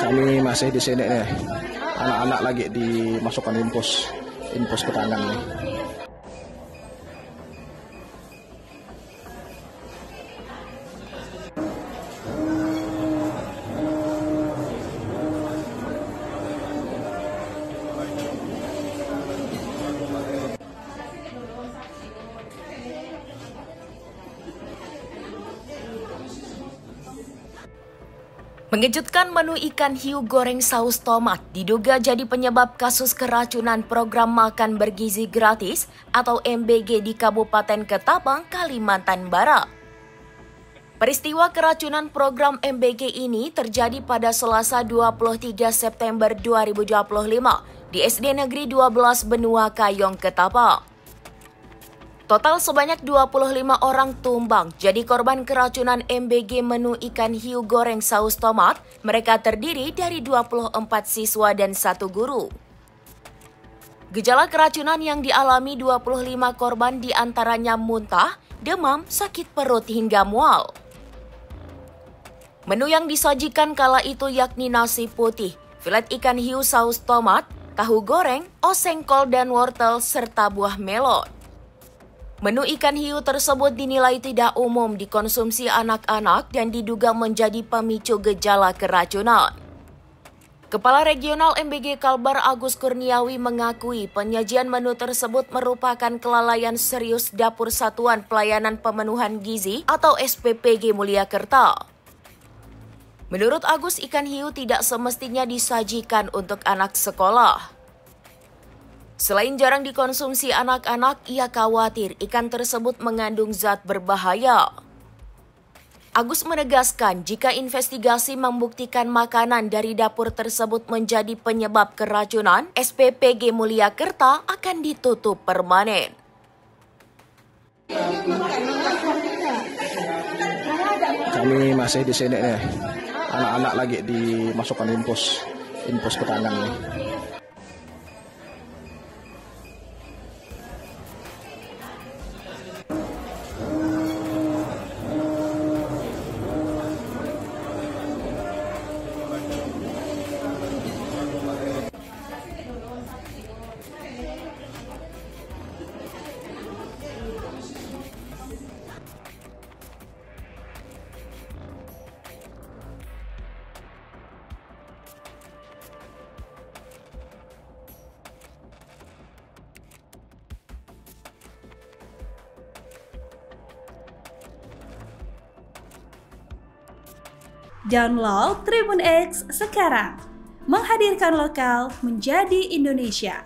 Kami masih di sini nih. Anak-anak lagi dimasukkan infus ke tangan nih. Mengejutkan, menu ikan hiu goreng saus tomat diduga jadi penyebab kasus keracunan program makan bergizi gratis atau MBG di Kabupaten Ketapang, Kalimantan Barat. Peristiwa keracunan program MBG ini terjadi pada Selasa 23 September 2025 di SD Negeri 12 Benua Kayong, Ketapang. Total sebanyak 25 orang tumbang jadi korban keracunan MBG menu ikan hiu goreng saus tomat. Mereka terdiri dari 24 siswa dan 1 guru. Gejala keracunan yang dialami 25 korban diantaranya muntah, demam, sakit perut hingga mual. Menu yang disajikan kala itu yakni nasi putih, filet ikan hiu saus tomat, tahu goreng, oseng kol dan wortel, serta buah melon. Menu ikan hiu tersebut dinilai tidak umum dikonsumsi anak-anak dan diduga menjadi pemicu gejala keracunan. Kepala Regional MBG Kalbar Agus Kurniawi mengakui penyajian menu tersebut merupakan kelalaian serius Dapur Satuan Pelayanan Pemenuhan Gizi atau SPPG Mulyakerta. Menurut Agus, ikan hiu tidak semestinya disajikan untuk anak sekolah. Selain jarang dikonsumsi anak-anak, ia khawatir ikan tersebut mengandung zat berbahaya. Agus menegaskan jika investigasi membuktikan makanan dari dapur tersebut menjadi penyebab keracunan, SPPG Mulyakerta akan ditutup permanen. Kami masih di sini nih. Anak-anak lagi dimasukkan infus ke tangan nih. Download Tribun X sekarang, menghadirkan lokal menjadi Indonesia.